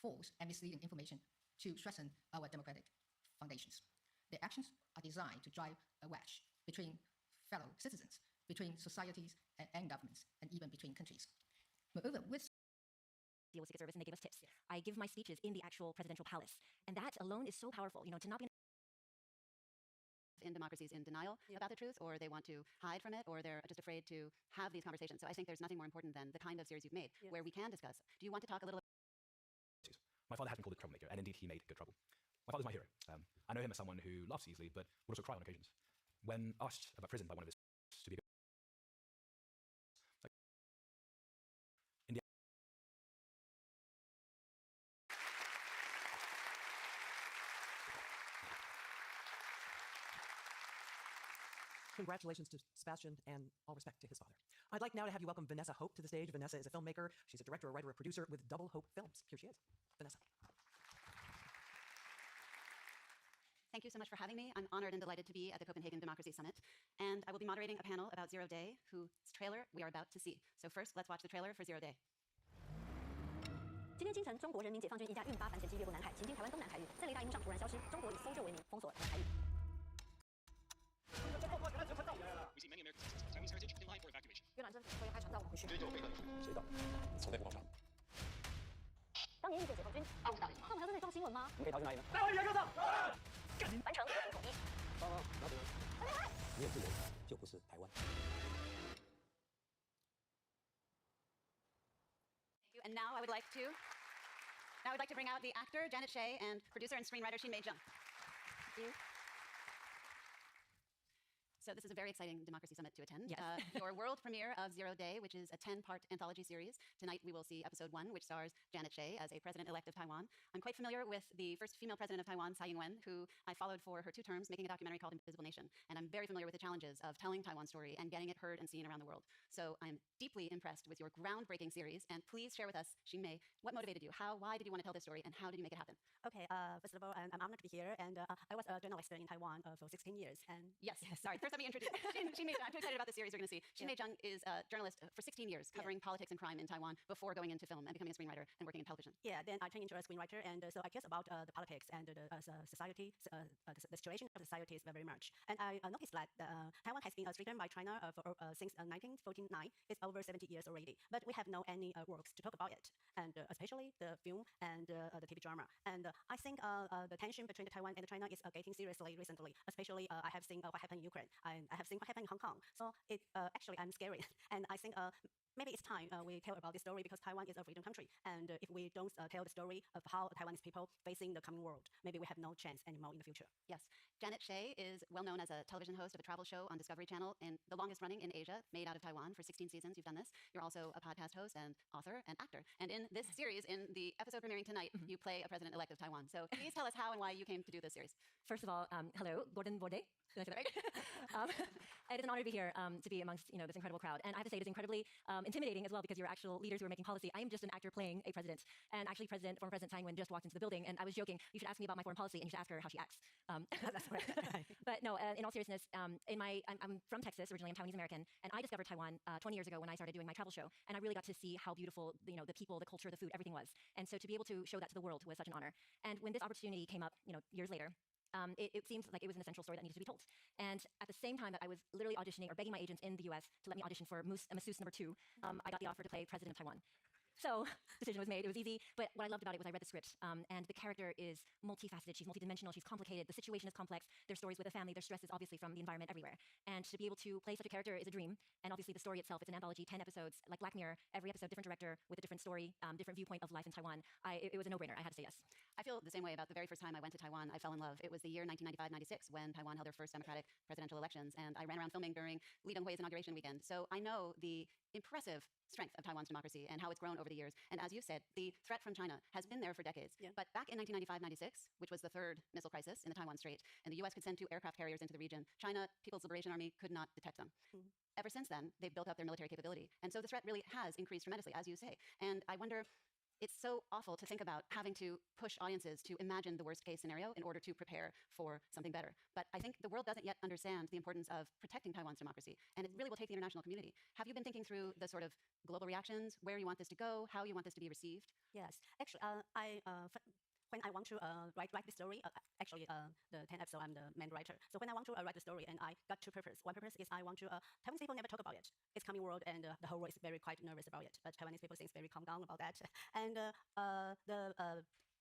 false and misleading information to strengthen our democratic foundations. Their actions are designed to drive a wedge between fellow citizens, between societies and governments, and even between countries. Moreover, with deal with Secret Service and they gave us tips. I give my speeches in the actual presidential palace. And that alone is so powerful, to not be in democracies in denial about the truth, or they want to hide from it, or they're just afraid to have these conversations. So I think there's nothing more important than the kind of series you've made where we can discuss. Do you want to talk a little? My father has been called a troublemaker, and indeed he made good trouble. My father's my hero. I know him as someone who laughs easily, but would also cry on occasions. When asked about prison by one of his to be in the Congratulations to Sebastian, and all respect to his father. I'd like now to have you welcome Vanessa Hope to the stage. Vanessa is a filmmaker. She's a director, a writer, a producer with Double Hope Films. Here she is. Vanessa. Thank you so much for having me. I'm honored and delighted to be at the Copenhagen Democracy Summit. And I will be moderating a panel about Zero Day, whose trailer we are about to see. So first, let's watch the trailer for Zero Day. 今天清晨，中国人民解放军一架运8反潜机越过南海，行经台湾东南海域，在雷达荧幕上突然消失。中国以搜救为名封锁南海域。 We see many American citizens of Chinese heritage in line for evacuation. 越南政府说要派船到我们回去。追究被告人谁到？从内部访查。当年遇见解放军，他们还要在这里放新闻吗？我们可以逃去哪里呢？带回原告状。完成和平统一。拿走。你有自由，就不是台湾。 And now I would like to bring out the actor Janet Shea and producer and screenwriter Xin Mei Zheng. Thank you. So this is a very exciting democracy summit to attend. Yes. Your world premiere of Zero Day, which is a 10-part anthology series. Tonight we will see episode 1, which stars Janet Shea as a president-elect of Taiwan. I'm quite familiar with the first female president of Taiwan, Tsai Ing-wen, who I followed for her 2 terms, making a documentary called Invisible Nation. And I'm very familiar with the challenges of telling Taiwan's story and getting it heard and seen around the world. So I'm deeply impressed with your groundbreaking series. And please share with us, Xin Mei, what motivated you? Why did you want to tell this story, and how did you make it happen? Okay, first of all, I'm honored to be here, and I was a journalist in Taiwan for 16 years. And yes, sorry, first let me introduce Xin Mei Zheng. I'm too excited about the series we're going to see. Xin Mei Zheng is a journalist for 16 years, covering politics and crime in Taiwan before going into film and becoming a screenwriter and working in television. Yeah, then I turned into a screenwriter, and so I care about the politics and the society, the situation of society is very much. And I noticed that Taiwan has been stricken by China since 1949. It's over 70 years already, but we have no any works to talk about it, and especially the film and the TV drama. And I think the tension between Taiwan and China is getting seriously recently. Especially, I have seen what happened in Ukraine. I have seen what happened in Hong Kong. So it actually I'm scary, and I think. Maybe it's time we tell about this story, because Taiwan is a freedom country. And if we don't tell the story of how Taiwanese people facing the coming world, maybe we have no chance anymore in the future. Yes. Janet Shea is well known as a television host of a travel show on Discovery Channel, and the longest running in Asia, made out of Taiwan for 16 seasons. You've done this. You're also a podcast host and author and actor. And in this series, in the episode premiering tonight, you play a president-elect of Taiwan. So please tell us how and why you came to do this series. First of all, hello, Gordon Borde. Did I say that right? It is an honor to be here, to be amongst this incredible crowd. And I have to say, it is incredibly intimidating as well, because you're actual leaders who are making policy. I am just an actor playing a president. And actually, former President Tsai Ing-wen just walked into the building, and I was joking, you should ask me about my foreign policy, and you should ask her how she acts. That's right. But no, in all seriousness, I'm from Texas originally. I'm Taiwanese American, and I discovered Taiwan 20 years ago when I started doing my travel show, and I really got to see how beautiful the people, the culture, the food, everything was. And so to be able to show that to the world was such an honor. And when this opportunity came up, years later, it seemed like it was an essential story that needed to be told. And at the same time that I was literally auditioning or begging my agents in the US to let me audition for Masseuse #2, I got the offer to play President of Taiwan. So decision was made. It was easy. But what I loved about it was I read the script, and the character is multifaceted. She's multidimensional. She's complicated. The situation is complex. There's stories with a family. There's stresses, obviously, from the environment everywhere. And to be able to play such a character is a dream. And obviously, the story itself, it's an anthology, 10 episodes, like Black Mirror. Every episode, different director with a different story, different viewpoint of life in Taiwan. It was a no-brainer. I had to say yes. I feel the same way about the very first time I went to Taiwan. I fell in love. It was the year 1995-96 when Taiwan held their first democratic presidential elections, and I ran around filming during Lee Teng-hui's inauguration weekend. So I know the impressive strength of Taiwan's democracy and how it's grown over the years. And as you said, the threat from China has been there for decades. Yeah. But back in 1995-96, which was the third missile crisis in the Taiwan Strait, and the US could send 2 aircraft carriers into the region, China People's Liberation Army could not detect them. Mm-hmm. Ever since then, they've built up their military capability. And so the threat really has increased tremendously, as you say. And I wonder, it's so awful to think about having to push audiences to imagine the worst case scenario in order to prepare for something better. But I think the world doesn't yet understand the importance of protecting Taiwan's democracy, and it really will take the international community. Have you been thinking through the sort of global reactions, where you want this to go, how you want this to be received? Yes, actually, when I want to write the story, the 10 episode, I'm the main writer. So when I want to write the story, and I got two purposes. One purpose is I want to, Taiwanese people never talk about it. It's coming world, and the whole world is very quite nervous about it. But Taiwanese people seems very calm down about that. And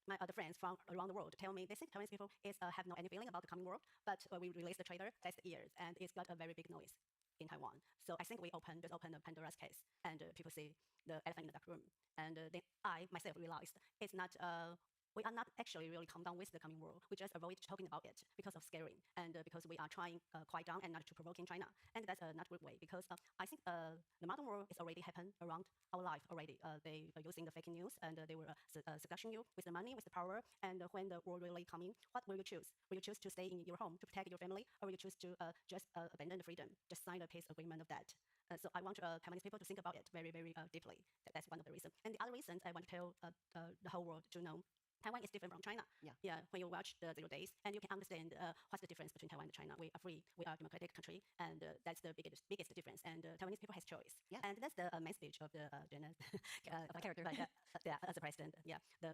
my other friends from around the world tell me they think Taiwanese people have no any feeling about the coming world. But we released the trailer last year, and it's got a very big noise in Taiwan. So I think we just opened the Pandora's case, and people see the elephant in the dark room. And then I myself realized it's not. We are not actually really calm down with the coming world. We just avoid talking about it because of scaring, and because we are trying quiet down and not to provoke in China. And that's not a good way, because I think the modern world is already happened around our life already. They are using the fake news, and they will seduction you with the money, with the power. And when the world really coming, what will you choose? Will you choose to stay in your home to protect your family, or will you choose to just abandon the freedom, just sign a peace agreement of that? So I want Taiwanese people to think about it very, very deeply. That's one of the reasons. And the other reason I want to tell the whole world to know Taiwan is different from China. Yeah. When you watch the 0 Days, and you can understand what's the difference between Taiwan and China. We are free, we are a democratic country, and that's the biggest difference. And Taiwanese people has choice. Yeah. And that's the main speech of the Janet, my character. But, yeah, as a president. Yeah. The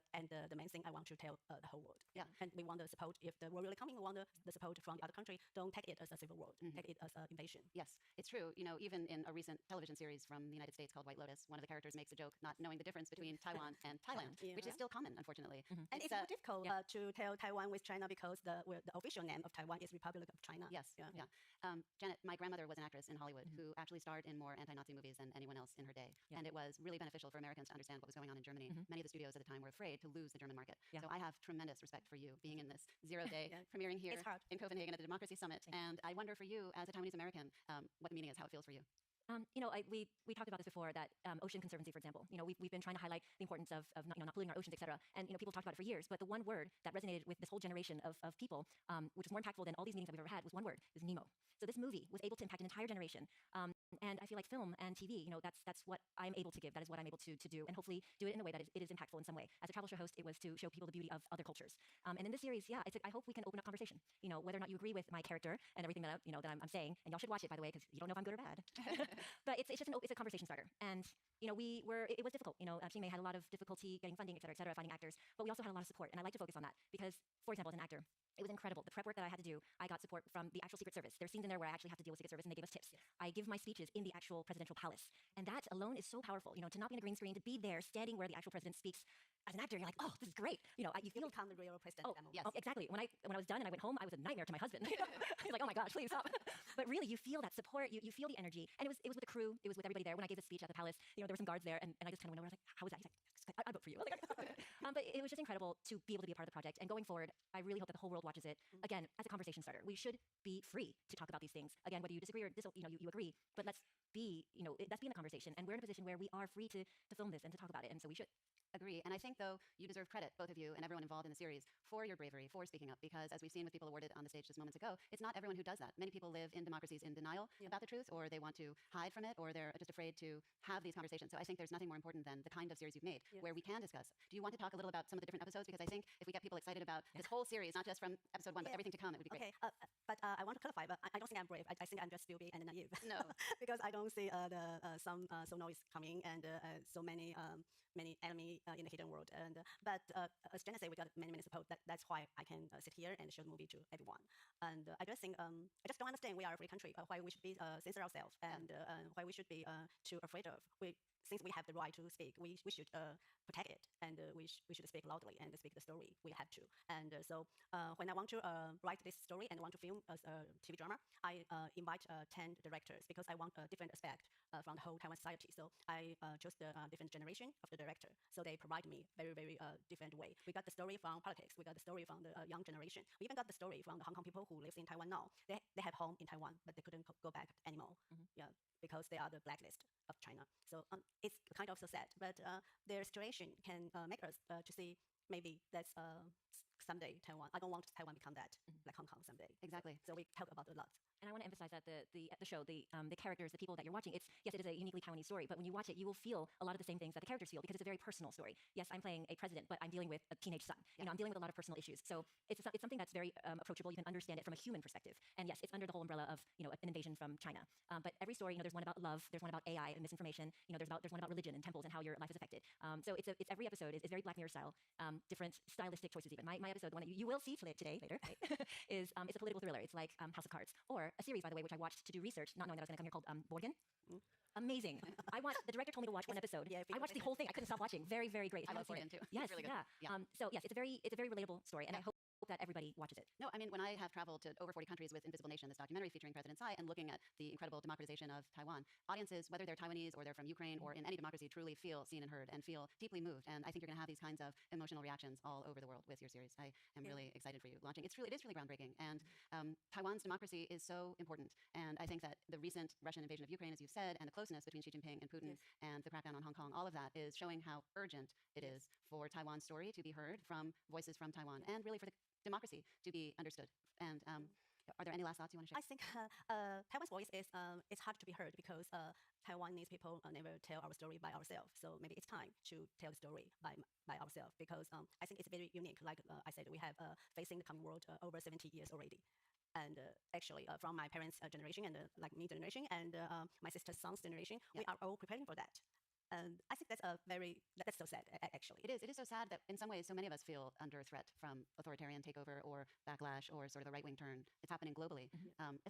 main thing I want to tell the whole world. Yeah. And we want the support. If the war really coming, we want the support from the other country. Don't take it as a civil war. Take it as an invasion. Yes, it's true. You know, even in a recent television series from the United States called White Lotus, one of the characters makes a joke not knowing the difference between Taiwan and Thailand, which is still common, unfortunately. And it's more difficult to tell Taiwan with China, because the official name of Taiwan is Republic of China. Yes, yeah. Janet, my grandmother was an actress in Hollywood who actually starred in more anti-Nazi movies than anyone else in her day. And it was really beneficial for Americans to understand what was going on in Germany. Many of the studios at the time were afraid to lose the German market. So I have tremendous respect for you being in this 0 Day premiering here in Copenhagen at the Democracy Summit. And I wonder for you, as a Taiwanese American, what the meaning is, how it feels for you. We talked about this before, that ocean conservancy, for example. We've been trying to highlight the importance of not polluting our oceans, et cetera. And people talked about it for years. But the one word that resonated with this whole generation of people, which was more impactful than all these meetings that we've ever had, was one word: is Nemo. So this movie was able to impact an entire generation. And I feel like film and TV, that's what I'm able to give. That is what I'm able to do, and hopefully do it in a way that it is impactful in some way. As a travel show host, it was to show people the beauty of other cultures. And in this series, I hope we can open up conversation. Whether or not you agree with my character and everything that I'm saying, and y'all should watch it, by the way, because you don't know if I'm good or bad. But it's just it's a conversation starter. And it was difficult. Xingmei had a lot of difficulty getting funding, et cetera, finding actors. But we also had a lot of support, and I like to focus on that because, for example, as an actor, it was incredible. The prep work that I had to do, I got support from the actual Secret Service. There's scenes in there where I actually have to deal with Secret Service, and they give us tips. I give my speeches in the actual presidential palace, and that alone is so powerful. To not be in a green screen, to be there, standing where the actual president speaks. As an actor, you're like, oh, this is great. You feel become the real president. Exactly. When I was done and I went home, I was a nightmare to my husband. He's like, oh my gosh, please stop. But really, you feel that support. You feel the energy, and it was with the crew. It was with everybody there. When I gave the speech at the palace, there were some guards there, and I just kind of went over. I was like, how was that? He's like, I'd vote for you. But it was just incredible to be able to be a part of the project. And going forward, I really hope that the whole world watches it. Again, as a conversation starter, we should be free to talk about these things. Again, whether you disagree or you agree, but let's be in the conversation. And we're in a position where we are free to film this and to talk about it. And so we should. Agree. And I think, though, you deserve credit, both of you and everyone involved in the series, for your bravery, for speaking up. Because as we've seen with people awarded on the stage just moments ago, it's not everyone who does that. Many people live in democracies in denial about the truth, or they want to hide from it, or they're just afraid to have these conversations. So I think there's nothing more important than the kind of series you've made where we can discuss. Do you want to talk a little about some of the different episodes? Because I think if we get people excited about this whole series, not just from episode 1, but everything to come, it would be great. Okay, but I want to clarify, but I don't think I'm brave. I think I'm just stupid and naive. No. Because I don't see some noise coming, and so many enemy in the hidden world. But as Jenna said, we got many support. That's why I can sit here and show the movie to everyone. And I just think I just don't understand we are a free country. Why we should be censor ourselves, and why we should be too afraid of. Since we have the right to speak, we should protect it, and we should speak loudly and speak the story. We have to. And so when I want to write this story and want to film as a TV drama, I invite 10 directors, because I want a different aspect from the whole Taiwan society. So I chose the different generation of the director. So they provide me very different way. We got the story from politics. We got the story from the young generation. We even got the story from the Hong Kong people who lives in Taiwan now. They have home in Taiwan, but they couldn't go back anymore. Yeah, because they are the blacklist of China. So it's kind of so sad, but their situation can make us to see maybe that's someday Taiwan. I don't want Taiwan become that, like Hong Kong someday. Exactly. So we talk about a lot. And I want to emphasize that the show, the characters, the people that you're watching, yes, it is a uniquely Taiwanese story, but when you watch it, you will feel a lot of the same things that the characters feel because it's a very personal story. Yes, I'm playing a president, but I'm dealing with a teenage son. You know, I'm dealing with a lot of personal issues. So it's something that's very approachable. You can understand it from a human perspective. And yes, it's under the whole umbrella of, you know, an invasion from China. But every story, you know, there's one about love, there's one about AI and misinformation. You know, there's one about religion and temples and how your life is affected. So it's every episode is very Black Mirror style. Different stylistic choices even. My episode, the one that you will see today later, right, is it's a political thriller. It's like House of Cards, or a series, by the way, which I watched to do research, not knowing that I was going to come here, called Borgen. Amazing. The director told me to watch one episode. Yeah, I watched the whole thing. I couldn't stop watching. Very, very great. I love Borgen too. Yes, It's really good. yeah. So yes, it's a very relatable story, and I hope that everybody watches it. No, I mean, when I have traveled to over 40 countries with Invisible Nation, this documentary featuring President Tsai, and looking at the incredible democratization of Taiwan, audiences, whether they're Taiwanese or they're from Ukraine or in any democracy, truly feel seen and heard and feel deeply moved. And I think you're going to have these kinds of emotional reactions all over the world with your series. I am really excited for you launching. It is really groundbreaking. And Taiwan's democracy is so important. And I think that the recent Russian invasion of Ukraine, as you've said, and the closeness between Xi Jinping and Putin and the crackdown on Hong Kong, all of that is showing how urgent it is for Taiwan's story to be heard from voices from Taiwan, and really for the democracy to be understood. And are there any last thoughts you want to share? I think Taiwan's voice is it's hard to be heard because Taiwanese people never tell our story by ourselves. So maybe it's time to tell the story by ourselves, because I think it's very unique. Like I said, we have facing the coming world over 70 years already. And actually, from my parents' generation and like me generation and my sister's son's generation, we are all preparing for that. And I think that's that's so sad, actually. It is so sad that in some ways, so many of us feel under threat from authoritarian takeover or backlash or sort of the right-wing turn. It's happening globally.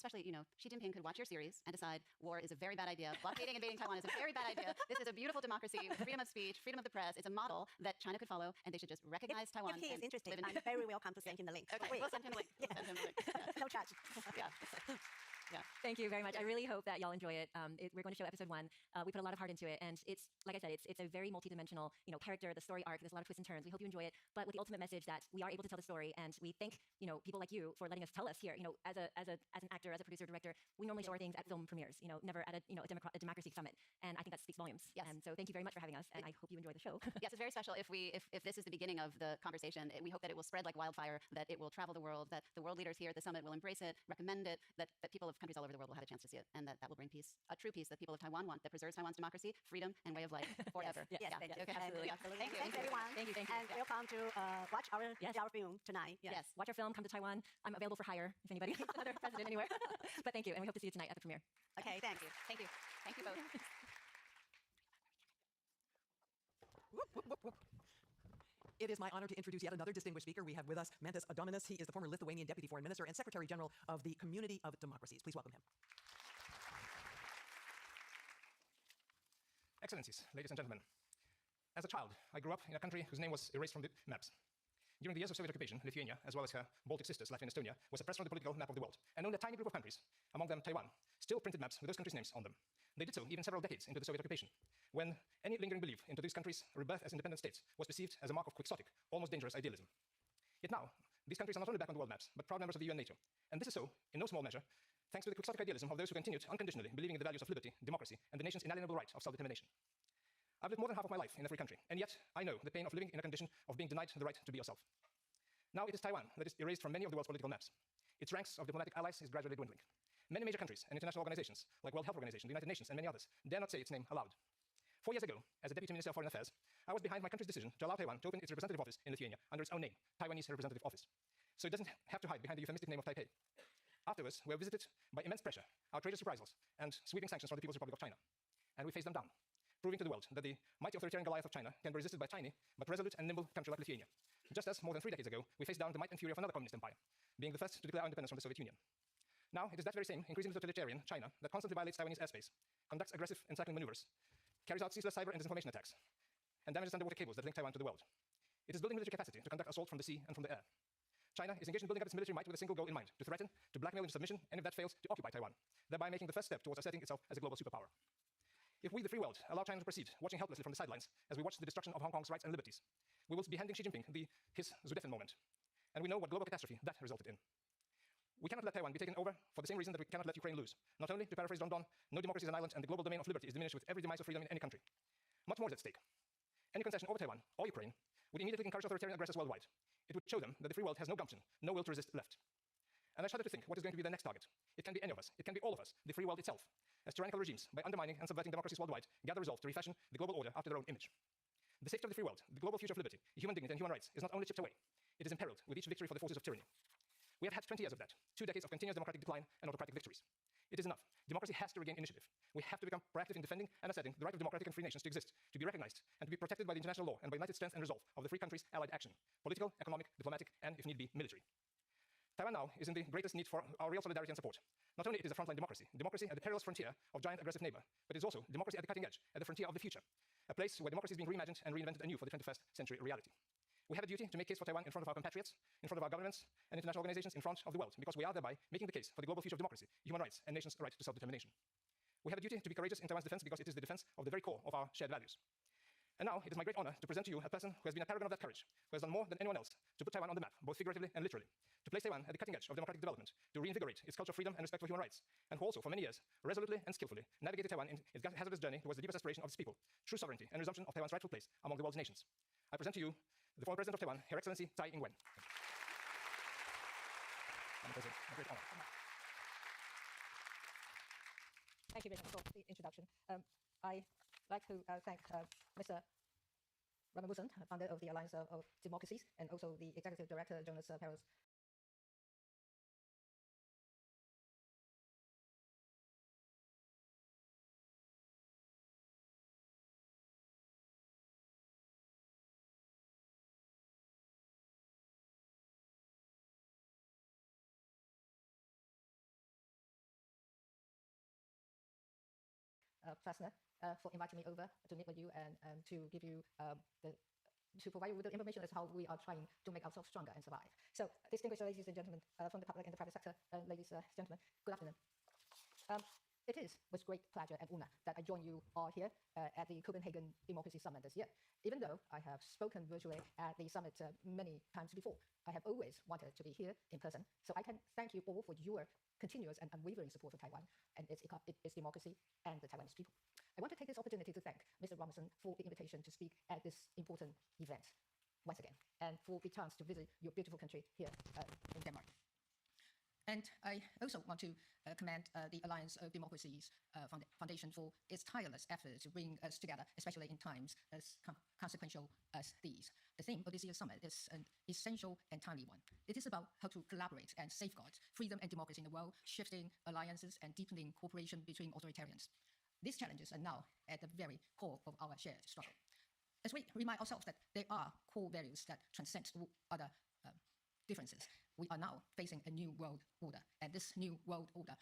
Especially, you know, Xi Jinping could watch your series and decide war is a very bad idea. Blockading, invading Taiwan is a very bad idea. This is a beautiful democracy with freedom of speech, freedom of the press. It's a model that China could follow, and they should just recognize Taiwan. If he is and interested, live in I'm very welcome to send him the link. Okay, we'll send him a link. We'll send him a link. No charge. Yeah. Thank you very much. I really hope that y'all enjoy it. We're going to show episode 1. We put a lot of heart into it, and it's, like I said, it's a very multidimensional, you know, character, the story arc. There's a lot of twists and turns. We hope you enjoy it, but with the ultimate message that we are able to tell the story, and we thank, you know, people like you for letting us tell us here. You know, as an actor, as a producer, director, we normally show our things at film premieres. You know, never at a democracy summit, and I think that speaks volumes. Yes. And so thank you very much for having us, and I hope you enjoy the show. Yes, it's very special. If this is the beginning of the conversation, we hope that it will spread like wildfire, that it will travel the world, that the world leaders here at the summit will embrace it, recommend it, that people of countries all over the world will have a chance to see it, and that will bring peace, a true peace that people of Taiwan want, that preserves Taiwan's democracy, freedom, and way of life forever. Yes, thank you. Okay, absolutely. Thank you. Thanks, everyone. Thank you. And welcome to watch our film tonight. Yes. Watch our film, come to Taiwan. I'm available for hire if anybody needs another president anywhere. But thank you, and we hope to see you tonight at the premiere. Okay, thank you. Thank you. Thank you both. It is my honor to introduce yet another distinguished speaker. We have with us Mantas Adominas. He is the former Lithuanian Deputy Foreign Minister and Secretary General of the Community of Democracies. Please welcome him. Excellencies, ladies and gentlemen, as a child, I grew up in a country whose name was erased from the maps. During the years of Soviet occupation, Lithuania, as well as her Baltic sisters, Latvia and Estonia, was suppressed from the political map of the world, and only a tiny group of countries, among them Taiwan, still printed maps with those countries' names on them. They did so even several decades into the Soviet occupation, when any lingering belief into these countries' rebirth as independent states was perceived as a mark of quixotic, almost dangerous idealism. Yet now, these countries are not only back on the world maps, but proud members of the UN NATO. And this is so, in no small measure, thanks to the quixotic idealism of those who continued unconditionally believing in the values of liberty, democracy, and the nation's inalienable right of self-determination. I've lived more than half of my life in a free country, and yet I know the pain of living in a condition of being denied the right to be yourself. Now it is Taiwan that is erased from many of the world's political maps. Its ranks of diplomatic allies is gradually dwindling. Many major countries and international organizations, like World Health Organization, the United Nations, and many others, dare not say its name aloud. 4 years ago, as a Deputy Minister of Foreign Affairs, I was behind my country's decision to allow Taiwan to open its representative office in Lithuania under its own name, Taiwanese Representative Office. So it doesn't have to hide behind the euphemistic name of Taipei. Afterwards, we were visited by immense pressure, outrageous reprisals, and sweeping sanctions from the People's Republic of China. And we faced them down, proving to the world that the mighty authoritarian Goliath of China can be resisted by a tiny, but resolute and nimble country like Lithuania. Just as, more than 3 decades ago, we faced down the might and fury of another communist empire, being the first to declare our independence from the Soviet Union. Now, it is that very same, increasingly totalitarian China that constantly violates Taiwanese airspace, conducts aggressive encircling maneuvers, carries out ceaseless cyber and disinformation attacks, and damages underwater cables that link Taiwan to the world. It is building military capacity to conduct assault from the sea and from the air. China is engaged in building up its military might with a single goal in mind, to threaten, to blackmail into submission, and if that fails, to occupy Taiwan, thereby making the first step towards asserting itself as a global superpower. If we, the free world, allow China to proceed, watching helplessly from the sidelines as we watch the destruction of Hong Kong's rights and liberties, we will be handing Xi Jinping his Sudeten moment. And we know what global catastrophe that resulted in. We cannot let Taiwan be taken over for the same reason that we cannot let Ukraine lose. Not only, to paraphrase Don Don, no democracy is an island, and the global domain of liberty is diminished with every demise of freedom in any country. Much more is at stake. Any concession over Taiwan or Ukraine would immediately encourage authoritarian aggressors worldwide. It would show them that the free world has no gumption, no will to resist left. And I shudder to think what is going to be the next target. It can be any of us. It can be all of us, the free world itself, as tyrannical regimes, by undermining and subverting democracies worldwide, gather resolve to refashion the global order after their own image. The safety of the free world, the global future of liberty, human dignity, and human rights is not only chipped away, it is imperiled with each victory for the forces of tyranny. We have had 20 years of that, 2 decades of continuous democratic decline and autocratic victories. It is enough. Democracy has to regain initiative. We have to become proactive in defending and asserting the right of democratic and free nations to exist, to be recognized, and to be protected by the international law and by united strength and resolve of the free countries' allied action, political, economic, diplomatic, and, if need be, military. Taiwan now is in the greatest need for our real solidarity and support. Not only it is a frontline democracy at the perilous frontier of giant aggressive neighbor, but it is also democracy at the cutting edge, at the frontier of the future, a place where democracy is being reimagined and reinvented anew for the 21st century reality. We have a duty to make case for Taiwan in front of our compatriots, in front of our governments, and international organizations in front of the world, because we are thereby making the case for the global future of democracy, human rights, and nations' right to self-determination. We have a duty to be courageous in Taiwan's defense because it is the defense of the very core of our shared values. And now, it is my great honor to present to you a person who has been a paragon of that courage, who has done more than anyone else to put Taiwan on the map, both figuratively and literally, to place Taiwan at the cutting edge of democratic development, to reinvigorate its culture of freedom and respect for human rights, and who also, for many years, resolutely and skillfully navigated Taiwan in its hazardous journey towards the deepest aspiration of its people, true sovereignty and resumption of Taiwan's rightful place among the world's nations. I present to you the former President of Taiwan, Her Excellency Tsai Ing-wen. Madam President, a great honor. Thank you very much for the introduction. I'd like to thank Mr. Robin Wilson, founder of the Alliance of Democracies, and also the Executive Director, Jonas Peros. Plessner for inviting me over to meet with you and to give you to provide you with the information as how we are trying to make ourselves stronger and survive. So, distinguished ladies and gentlemen from the public and the private sector, ladies and gentlemen, good afternoon. It is with great pleasure and honor that I join you all here at the Copenhagen Democracy Summit this year. Even though I have spoken virtually at the summit many times before, I have always wanted to be here in person. So I can thank you all for your continuous and unwavering support for Taiwan and its democracy and the Taiwanese people. I want to take this opportunity to thank Mr. Robinson for the invitation to speak at this important event once again, and for the chance to visit your beautiful country here in Denmark. And I also want to commend the Alliance of Democracies Foundation for its tireless efforts to bring us together, especially in times as consequential as these. The theme of this year's summit is an essential and timely one. It is about how to collaborate and safeguard freedom and democracy in the world, shifting alliances and deepening cooperation between authoritarians. These challenges are now at the very core of our shared struggle. As we remind ourselves that there are core values that transcend other differences, we are now facing a new world order. And this new world order,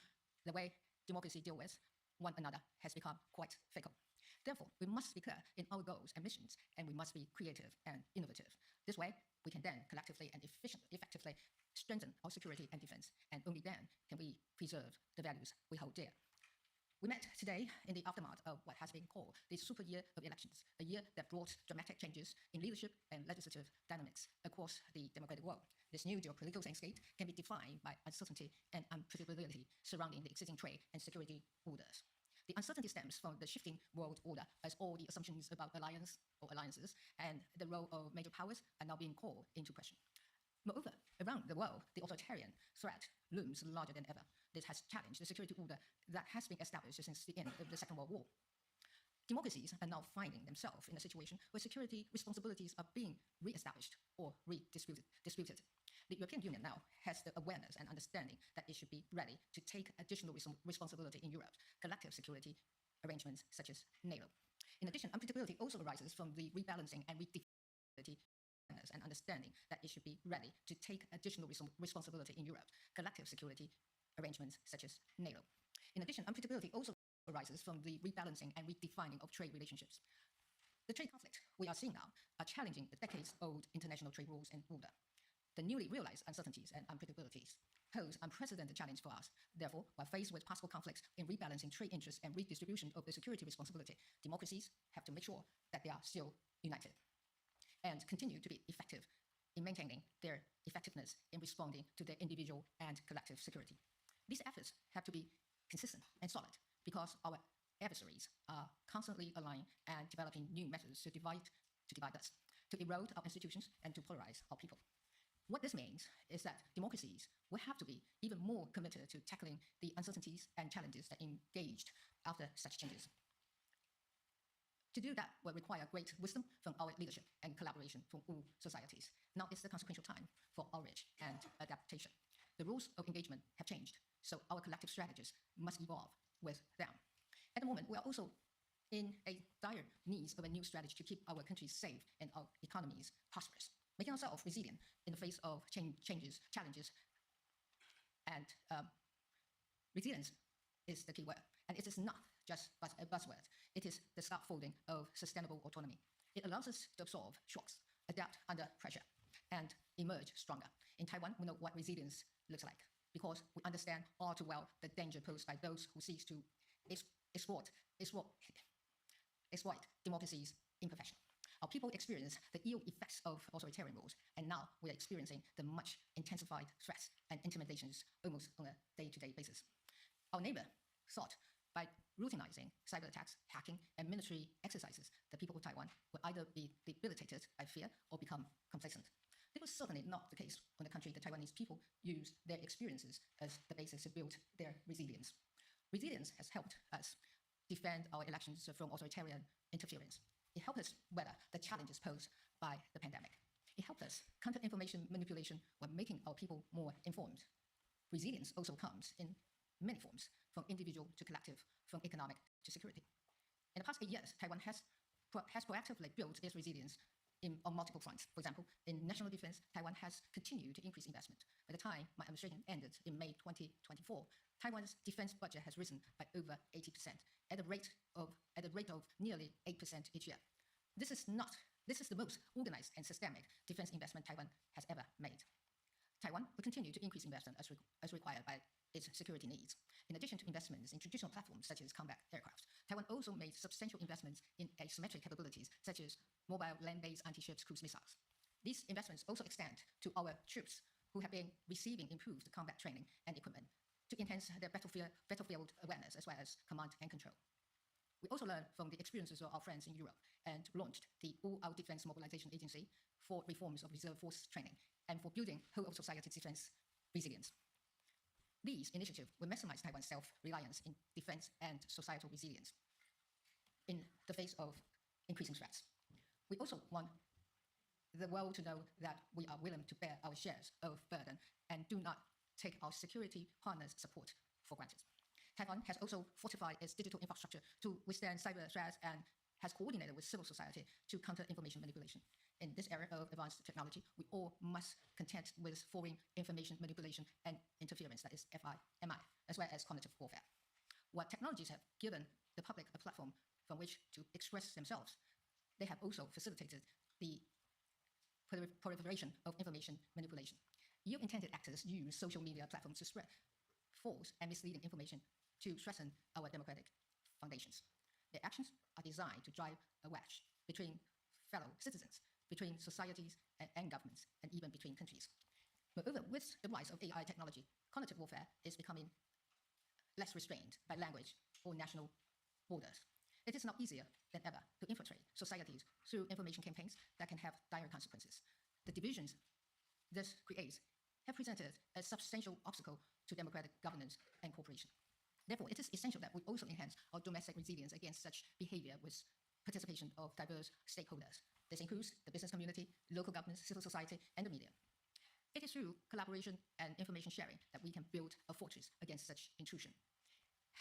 the way democracy deals with one another, has become quite fickle. Therefore, we must be clear in our goals and missions, and we must be creative and innovative. This way, we can then collectively and effectively strengthen our security and defense, and only then can we preserve the values we hold dear. We met today in the aftermath of what has been called the super year of elections, a year that brought dramatic changes in leadership and legislative dynamics across the democratic world. This new geopolitical landscape can be defined by uncertainty and unpredictability surrounding the existing trade and security orders. The uncertainty stems from the shifting world order, as all the assumptions about alliances and the role of major powers are now being called into question. Moreover, around the world, the authoritarian threat looms larger than ever. This has challenged the security order that has been established since the end of the Second World War. Democracies are now finding themselves in a situation where security responsibilities are being re-established or disputed. The European Union now has the awareness and understanding that it should be ready to take additional responsibility in Europe's collective security arrangements such as NATO. In addition, unpredictability also arises from the rebalancing and redefining and understanding that it should be ready to take additional responsibility in Europe's collective security arrangements such as NATO. In addition, unpredictability also arises from the rebalancing and redefining of trade relationships. The trade conflict we are seeing now are challenging the decades-old international trade rules and order. The newly realized uncertainties and unpredictabilities pose unprecedented challenge for us. Therefore, while faced with possible conflicts in rebalancing trade interests and redistribution of the security responsibility, democracies have to make sure that they are still united and continue to be effective in maintaining their effectiveness in responding to their individual and collective security. These efforts have to be consistent and solid because our adversaries are constantly aligned and developing new methods to divide us, to erode our institutions, and to polarize our people. What this means is that democracies will have to be even more committed to tackling the uncertainties and challenges that engaged after such changes. To do that will require great wisdom from our leadership and collaboration from all societies. Now is the consequential time for outreach and adaptation. The rules of engagement have changed, so our collective strategies must evolve with them. At the moment, we are also in a dire need of a new strategy to keep our countries safe and our economies prosperous, making ourselves resilient in the face of changes, challenges, and resilience is the key word. And it is not just a buzzword. It is the scaffolding of sustainable autonomy. It allows us to absorb shocks, adapt under pressure, and emerge stronger. In Taiwan, we know what resilience looks like because we understand all too well the danger posed by those who seek to exploit democracy's imperfection. Our people experience the ill effects of authoritarian rules, and now we are experiencing the much intensified threats and intimidations almost on a day-to-day basis. Our neighbor thought by routinizing cyber attacks, hacking, and military exercises, the people of Taiwan will either be debilitated by fear or become complacent. This was certainly not the case when the country, the Taiwanese people, used their experiences as the basis to build their resilience. Resilience has helped us defend our elections from authoritarian interference. It helped us weather the challenges posed by the pandemic. It helped us counter information manipulation while making our people more informed. Resilience also comes in many forms, from individual to collective, from economic to security. In the past 8 years, Taiwan has proactively built its resilience on multiple fronts. For example, in national defense, Taiwan has continued to increase investment. By the time my administration ended in May 2024, Taiwan's defense budget has risen by over 80%, at a rate of nearly 8% each year. This is the most organized and systemic defense investment Taiwan has ever made. Taiwan will continue to increase investment as required by its security needs. In addition to investments in traditional platforms such as combat aircraft, Taiwan also made substantial investments in asymmetric capabilities such as mobile land-based anti-ship cruise missiles. These investments also extend to our troops who have been receiving improved combat training and equipment to enhance their battlefield awareness as well as command and control. We also learned from the experiences of our friends in Europe and launched the All-Out Defense Mobilization Agency for reforms of reserve force training and for building whole-of-society defense resilience. These initiatives will maximize Taiwan's self-reliance in defense and societal resilience in the face of increasing threats. We also want the world to know that we are willing to bear our shares of burden and do not take our security partners' support for granted. Taiwan has also fortified its digital infrastructure to withstand cyber threats and has coordinated with civil society to counter information manipulation. In this era of advanced technology, we all must contend with foreign information manipulation and interference, that is FIMI, as well as cognitive warfare. While technologies have given the public a platform from which to express themselves, they have also facilitated the proliferation of information manipulation. Ill-intended actors use social media platforms to spread false and misleading information to threaten our democratic foundations. Their actions are designed to drive a wedge between fellow citizens, between societies and governments, and even between countries. Moreover, with the rise of AI technology, cognitive warfare is becoming less restrained by language or national borders. It is now easier than ever to infiltrate societies through information campaigns that can have dire consequences. The divisions this creates have presented a substantial obstacle to democratic governance and cooperation. Therefore, it is essential that we also enhance our domestic resilience against such behavior with participation of diverse stakeholders. This includes the business community, local governments, civil society, and the media. It is through collaboration and information sharing that we can build a fortress against such intrusion.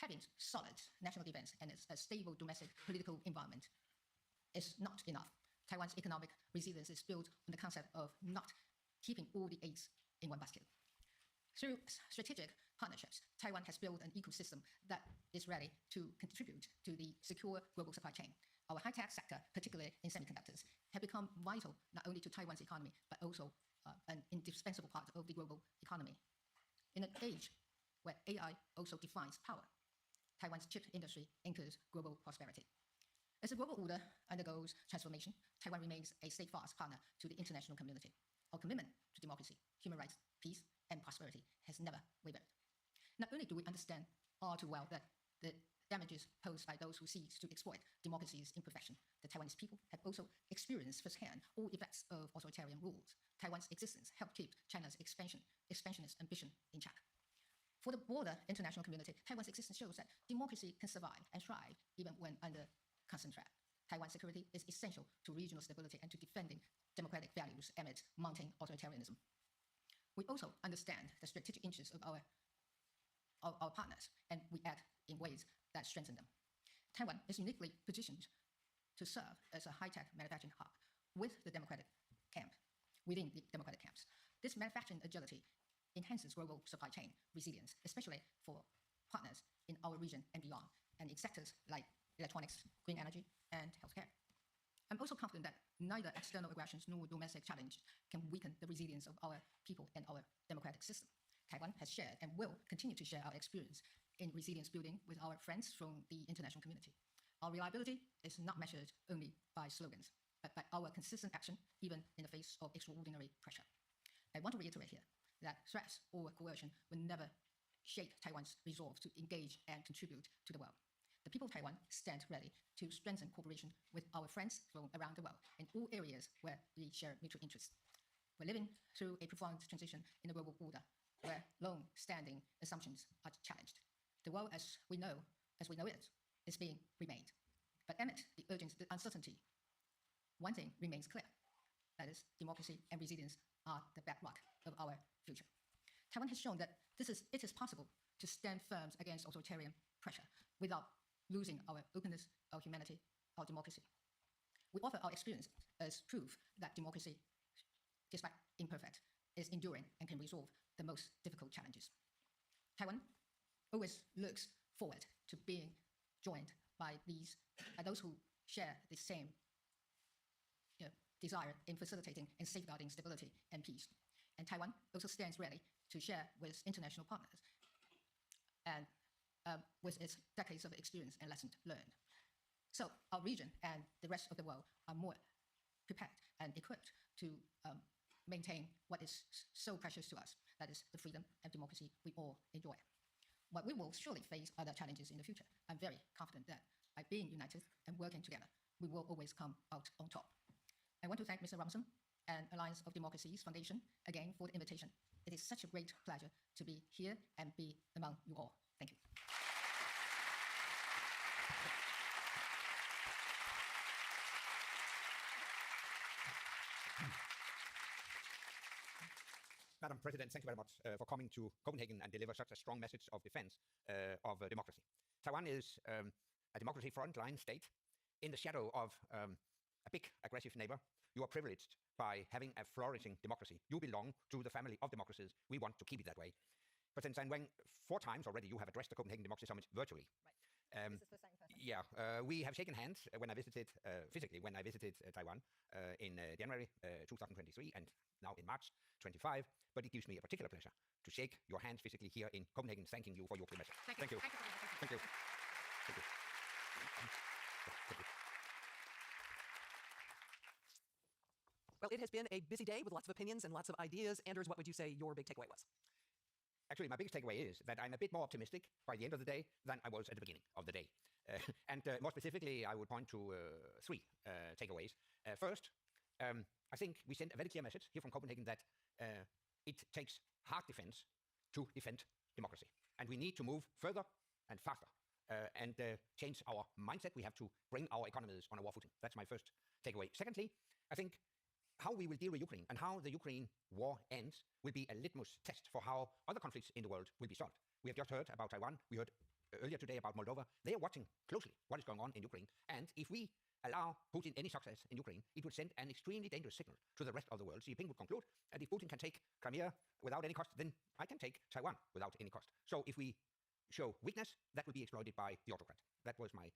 Having solid national defense and a stable domestic political environment is not enough. Taiwan's economic resilience is built on the concept of not keeping all the eggs in one basket. Through strategic partnerships, Taiwan has built an ecosystem that is ready to contribute to the secure global supply chain. Our high-tech sector, particularly in semiconductors, have become vital not only to Taiwan's economy, but also an indispensable part of the global economy. In an age where AI also defines power, Taiwan's chip industry anchors global prosperity. As the global order undergoes transformation, Taiwan remains a steadfast partner to the international community. Our commitment to democracy, human rights, peace, and prosperity has never wavered. Not only do we understand all too well that the damages posed by those who seek to exploit democracy's imperfection. The Taiwanese people have also experienced firsthand all effects of authoritarian rules. Taiwan's existence helped keep China's expansionist ambition in check. For the broader international community, Taiwan's existence shows that democracy can survive and thrive even when under constant threat. Taiwan's security is essential to regional stability and to defending democratic values amid mounting authoritarianism. We also understand the strategic interests of our partners, and we act in ways that strengthen them. Taiwan is uniquely positioned to serve as a high-tech manufacturing hub within the democratic camps. This manufacturing agility enhances global supply chain resilience, especially for partners in our region and beyond, and in sectors like electronics, green energy, and healthcare. I'm also confident that neither external aggressions nor domestic challenge can weaken the resilience of our people and our democratic system. Taiwan has shared and will continue to share our experience in resilience building with our friends from the international community. Our reliability is not measured only by slogans, but by our consistent action, even in the face of extraordinary pressure. I want to reiterate here that threats or coercion will never shake Taiwan's resolve to engage and contribute to the world. The people of Taiwan stand ready to strengthen cooperation with our friends from around the world in all areas where we share mutual interests. We're living through a profound transition in the global order, where long-standing assumptions are challenged. The world as we know it is being remade. But amid the urgent uncertainty, one thing remains clear. That is, democracy and resilience are the bedrock of our future. Taiwan has shown that it is possible to stand firm against authoritarian pressure without losing our openness, our humanity, our democracy. We offer our experience as proof that democracy, despite imperfect, is enduring and can resolve the most difficult challenges. Taiwan always looks forward to being joined by those who share the same desire in facilitating and safeguarding stability and peace. And Taiwan also stands ready to share with international partners and with its decades of experience and lessons learned. So our region and the rest of the world are more prepared and equipped to maintain what is so precious to us, that is the freedom and democracy we all enjoy. But we will surely face other challenges in the future. I'm very confident that by being united and working together, we will always come out on top. I want to thank Mr. Robinson and Alliance of Democracies Foundation again for the invitation. It is such a great pleasure to be here and be among you all. Thank you. Madam President, thank you very much for coming to Copenhagen and deliver such a strong message of defense of democracy. Taiwan is a democracy frontline state in the shadow of a big aggressive neighbor. You are privileged by having a flourishing democracy. You belong to the family of democracies. We want to keep it that way. President Tsai Ing-wen, 4 times already you have addressed the Copenhagen Democracy Summit virtually. Right. This is the first time in person. Yeah, we have shaken hands when I visited, physically, when I visited Taiwan in January 2023 and now in March 25. But it gives me a particular pleasure to shake your hands physically here in Copenhagen, thanking you for your clear message. Thank you. Thank you. Thank you. Well, it has been a busy day with lots of opinions and lots of ideas. Anders, what would you say your big takeaway was? Actually, my biggest takeaway is that I'm a bit more optimistic by the end of the day than I was at the beginning of the day. And more specifically, I would point to 3 takeaways. First, I think we send a very clear message here from Copenhagen that it takes hard defense to defend democracy. And we need to move further and faster and change our mindset. We have to bring our economies on a war footing. That's my first takeaway. Secondly, I think how we will deal with Ukraine and how the Ukraine war ends will be a litmus test for how other conflicts in the world will be solved. We have just heard about Taiwan. We heard earlier today about Moldova. They are watching closely what is going on in Ukraine. And if we allow Putin any success in Ukraine, it would send an extremely dangerous signal to the rest of the world. Xi Jinping would conclude, and if Putin can take Crimea without any cost, then I can take Taiwan without any cost. So if we show weakness, that will be exploited by the autocrat. That was my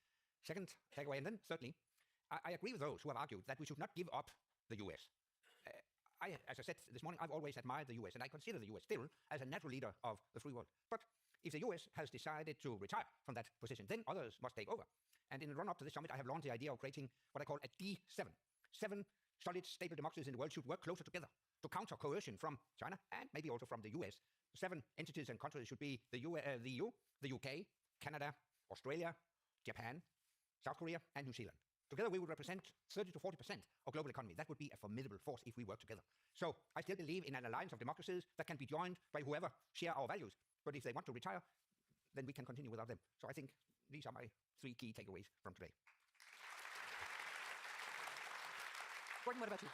second takeaway. And then thirdly, I agree with those who have argued that we should not give up the US. As I said this morning, I've always admired the US, and I consider the US still as a natural leader of the free world. But if the US has decided to retire from that position, then others must take over. And in the run-up to this summit, I have launched the idea of creating what I call a D7. 7 solid, stable democracies in the world should work closer together to counter coercion from China and maybe also from the US. 7 entities and countries should be the EU, the UK, Canada, Australia, Japan, South Korea, and New Zealand. Together, we would represent 30 to 40% of global economy. That would be a formidable force if we work together. So I still believe in an alliance of democracies that can be joined by whoever share our values. But if they want to retire, then we can continue without them. So I think these are my 3 key takeaways from today. Gordon, what about you?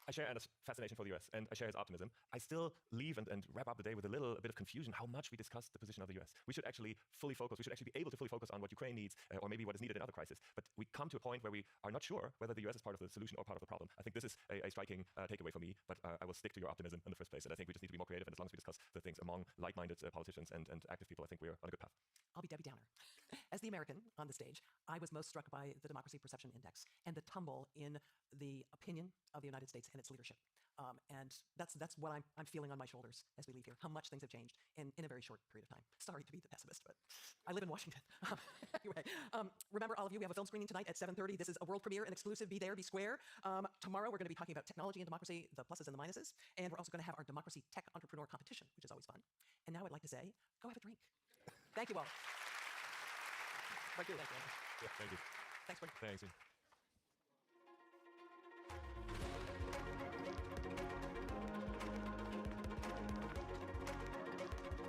I share Anna's fascination for the US, and I share his optimism. I still leave and wrap up the day with a bit of confusion how much we discuss the position of the US. We should actually fully focus. We should actually be able to fully focus on what Ukraine needs, or maybe what is needed in other crises. But we come to a point where we are not sure whether the US is part of the solution or part of the problem. I think this is a striking takeaway for me, but I will stick to your optimism in the first place. And I think we just need to be more creative, and as long as we discuss the things among like-minded politicians and active people, I think we're on a good path. I'll be Debbie Downer. As the American on the stage, I was most struck by the Democracy Perception Index and the tumble in the opinion of the United States and its leadership. And that's what I'm feeling on my shoulders as we leave here, how much things have changed in a very short period of time. Sorry to be the pessimist, but I live in Washington. Anyway, remember, all of you, we have a film screening tonight at 7:30. This is a world premiere, an exclusive. Be there, be square. Tomorrow, we're going to be talking about technology and democracy, the pluses and the minuses. And we're also going to have our Democracy Tech Entrepreneur Competition, which is always fun. And now I'd like to say, go have a drink. Thank you all. Thank you. Thank you. Yeah, thank you. Thanks, Gordon. Thanks.